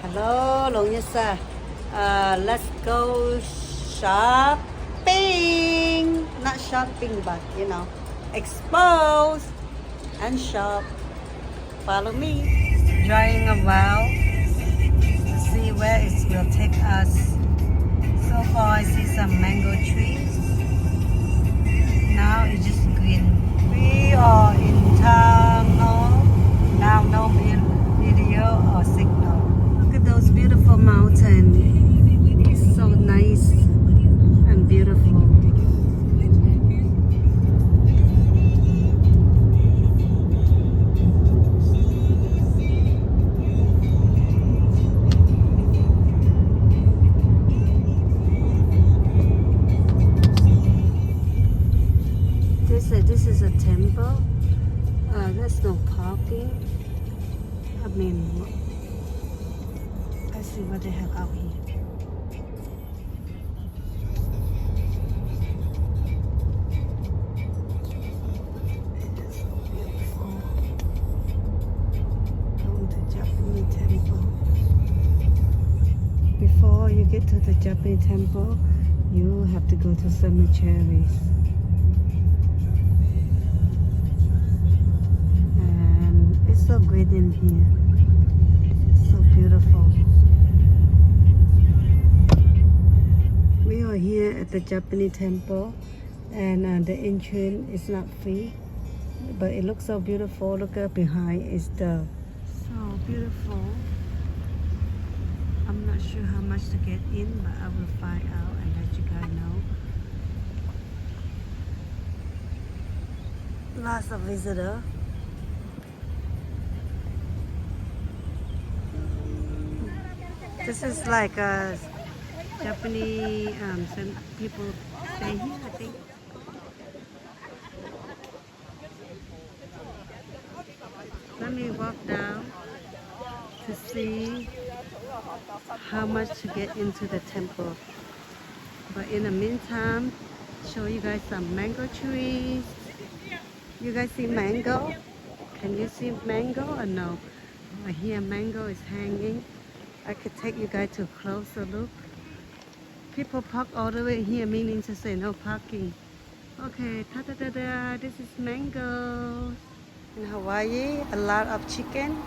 Hello, Long Yasa. Let's go shopping. Not shopping, but expose and shop. Follow me. Driving around to see where it will take us. So far, I see some mango trees. Now it's just green. We are in town. Now no video or signal. Look at those beautiful mountains. It's so nice and beautiful. This is a temple. There's no parking. I mean, let's see what they have out here. It's so beautiful. Going to Japanese temple. Before you get to the Japanese temple, you have to go to cemeteries. And it's so great in here. It's so beautiful. We are here at the Japanese temple, and the entrance is not free, but it looks so beautiful. Look up behind, it's the so beautiful. I'm not sure how much to get in, but I will find out and let you guys know. Lots of visitors. This is like a Japanese some people stay here, I think. Let me walk down to see how much to get into the temple. But in the meantime, show you guys some mango trees. You guys see mango? Can you see mango or no? Right here mango is hanging. I could take you guys to a closer look. People park all the way here, meaning to say no parking. Okay, ta-da-da-da, this is mango. In Hawaii, a lot of chickens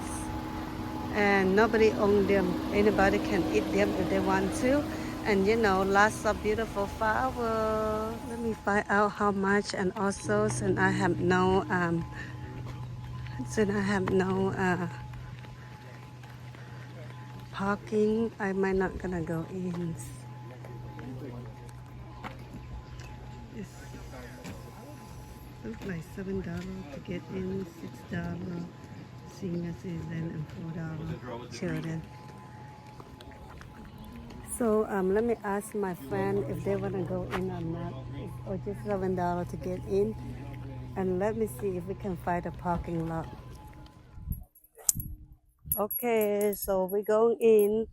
and nobody owns them. Anybody can eat them if they want to. And lots of beautiful flowers. Let me find out how much, and also since I have no parking, I might not gonna go in. It's looks like $7 to get in, $6 senior citizen, and $4 children. So let me ask my friend if they want to go in or not, or just $7 to get in, and let me see if we can find a parking lot. Okay, so we're going in.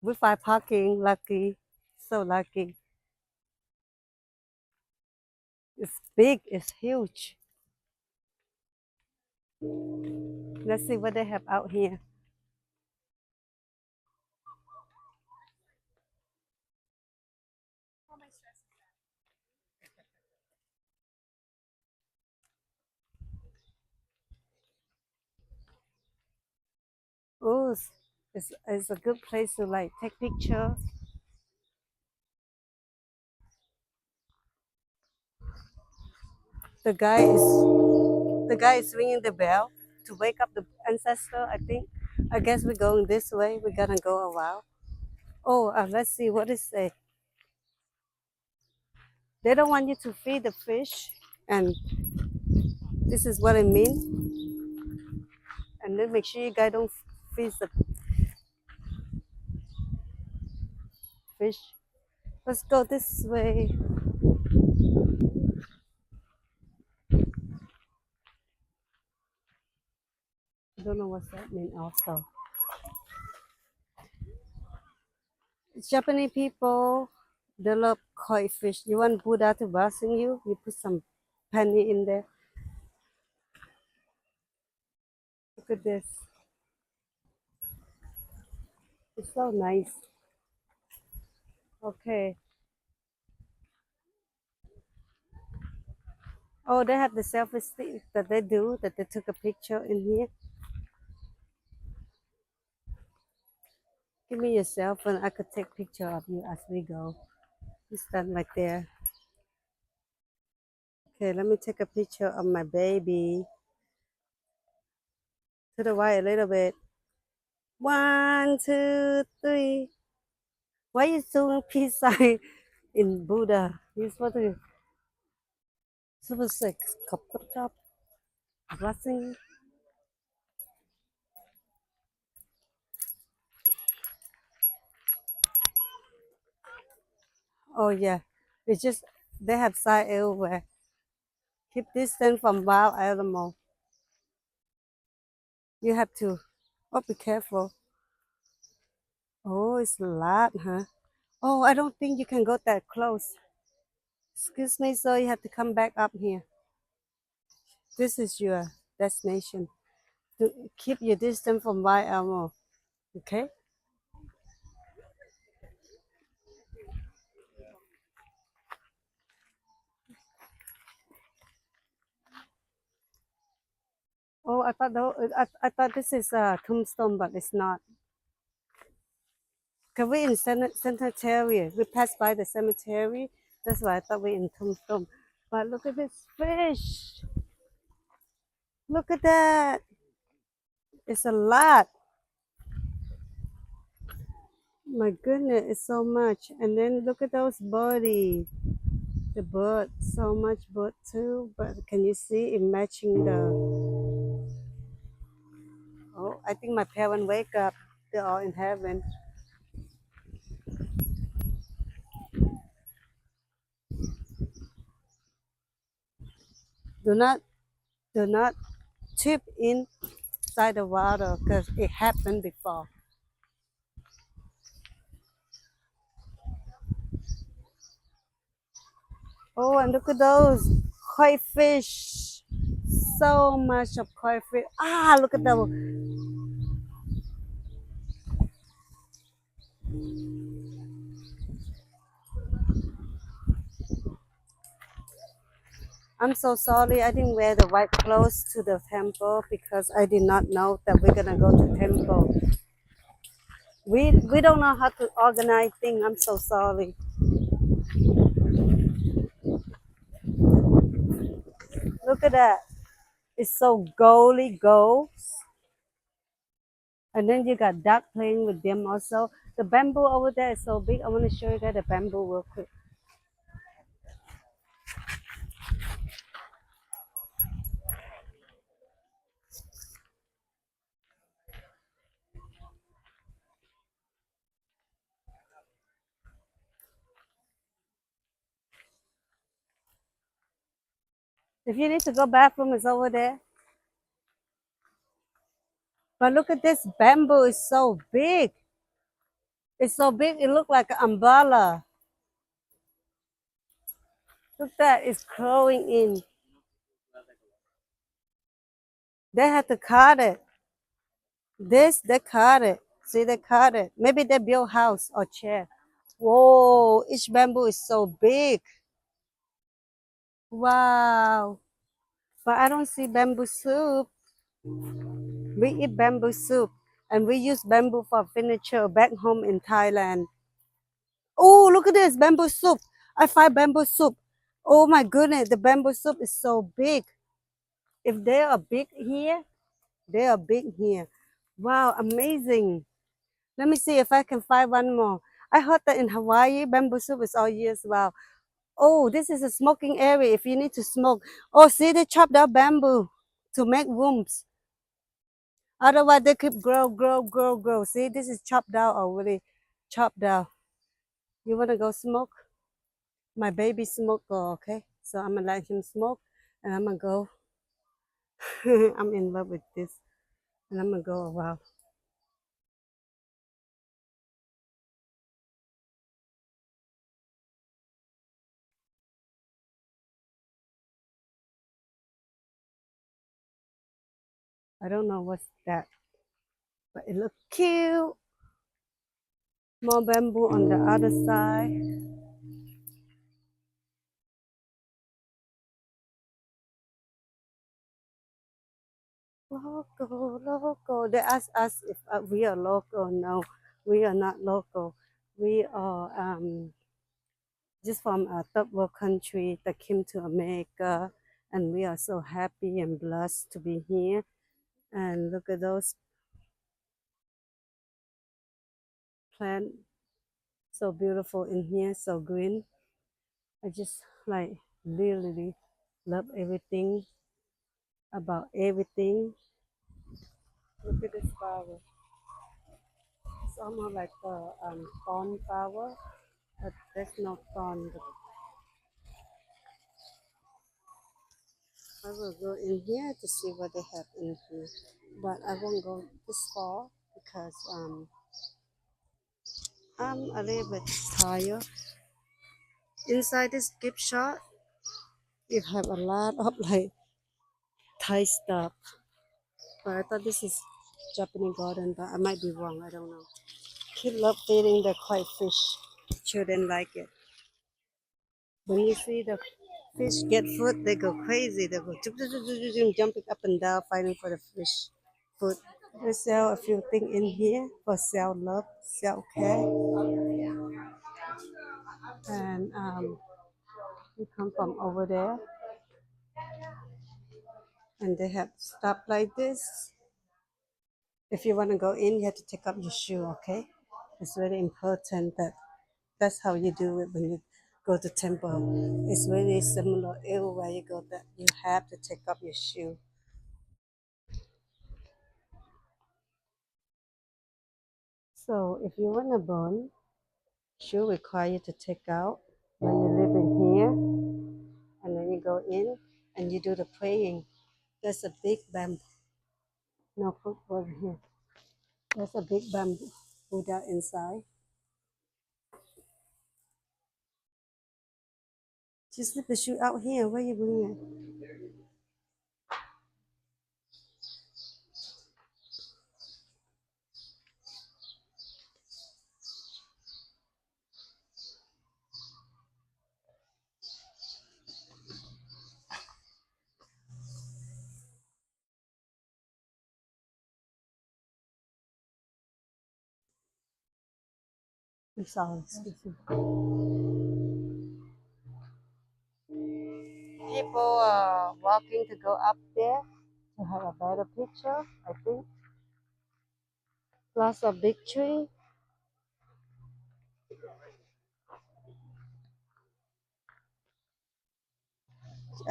We find parking, lucky, so lucky. It's big, it's huge. Let's see what they have out here. Oh, it's a good place to like take picture. The guy is ringing the bell to wake up the ancestor, I think. I guess we're going this way. We're gonna go a while. Oh, let's see what it say. They don't want you to feed the fish, and this is what I mean. And then make sure you guys don't feed the fish. Let's go this way. I don't know what's that mean also. It's Japanese people, they love koi fish. You want Buddha to blessing you? You put some penny in there. Look at this. It's so nice. Okay. Oh, they have the selfie stick that they do, that they took a picture in here. Give me your cell phone. I could take picture of you as we go. You stand right there. Okay, let me take a picture of my baby. To the right a little bit. 1, 2, 3. Why you doing peace sign in Buddha? You're supposed to super sick. Cup. Blessing. Oh yeah. It's just they have sign everywhere. Keep distance from wild animal. You have to. Oh, be careful. Oh, it's a lot, huh? Oh, I don't think you can go that close. Excuse me, so you have to come back up here. This is your destination. To keep your distance from wild animal. Okay? Oh, I thought this is a tombstone, but it's not. Cause we in cemetery. We passed by the cemetery. That's why I thought we in tombstone. But look at this fish. Look at that. It's a lot. My goodness, it's so much. And then look at those birdies. The bird, so much bird too. But can you see it matching the? Oh, I think my parents wake up. They're all in heaven. Do not, do not tip inside the water because it happened before. Oh, and look at those koi fish. So much of koi fish. Ah, look at them. I'm so sorry. I didn't wear the white clothes to the temple because I did not know that we're gonna go to temple. We don't know how to organize things. I'm so sorry. Look at that. It's so goldy gold. And then you got duck playing with them also. The bamboo over there is so big. I want to show you guys the bamboo real quick. If you need to go bathroom, it's over there. But look at this bamboo. It's so big. It's so big. It looks like an umbrella. Look at that. It's growing in. They had to cut it. This, they cut it. See, they cut it. Maybe they build house or chair. Whoa, each bamboo is so big. Wow. But I don't see bamboo soup. We eat bamboo soup and we use bamboo for furniture back home in Thailand. Oh, look at this bamboo soup. I find bamboo soup. Oh my goodness, the bamboo soup is so big. If they are big here, they are big here. Wow, amazing. Let me see if I can find one more. I heard that in Hawaii, bamboo soup is all years round. Oh, this is a smoking area if you need to smoke. Oh, see, they chopped out bamboo to make rooms. Otherwise, they keep grow. See, this is chopped down already. Chopped down. You want to go smoke? My baby smoke, okay? So I'm going to let him smoke and I'm going to go. I'm in love with this. And I'm going to go around. I don't know what's that, but it looks cute. More bamboo on the other side. Local, local. They ask us if we are local. No, we are not local. We are just from a third world country that came to America, and we are so happy and blessed to be here. And look at those plants, so beautiful in here, so green. I just like really love everything about everything. Look at this flower. It's almost like a thorn flower, but there's no thorn. I will go in here to see what they have in here, but I won't go this far because I'm a little bit tired. Inside this gift shop, you have a lot of like Thai stuff. But I thought this is Japanese garden, but I might be wrong. I don't know. Kids love feeding the koi fish. Children like it. When you see the fish get food, they go crazy. They go jumping up and down, fighting for the fish food. They sell a few things in here for self love, self care, and we come from over there, and they have stuff like this. If you want to go in, you have to take up your shoe. Okay, it's very important that that's how you do it when you go to temple. It's really similar everywhere you go that you have to take up your shoe. So if you want to burn, shoe require you to take out when you live in here, and then you go in and you do the praying. There's a big bamboo. No put over here. There's a big bamboo Buddha inside. Just leave the shoe out here. Where you bring it? I'm sorry. Excuse me. People are walking to go up there to have a better picture. I think lots of big tree.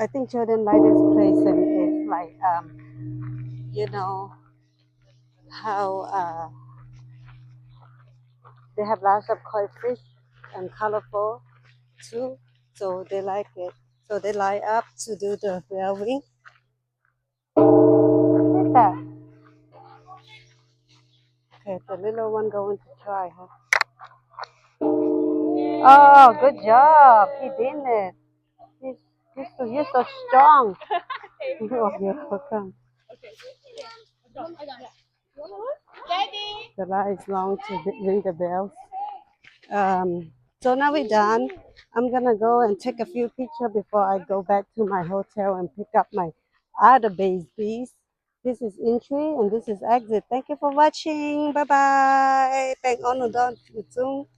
I think children like this place, and it's like you know how they have lots of koi fish and colorful too, so they like it. So they line up to do the weaving. Look at that. Okay, the little one going to try, huh? Oh, good job. He did it. He's, you're so strong. You're welcome. The line is long to ring the bells. So now we're done. I'm gonna go and take a few pictures before I go back to my hotel and pick up my other babies. This is entry and this is exit. Thank you for watching. Bye bye. Thank you.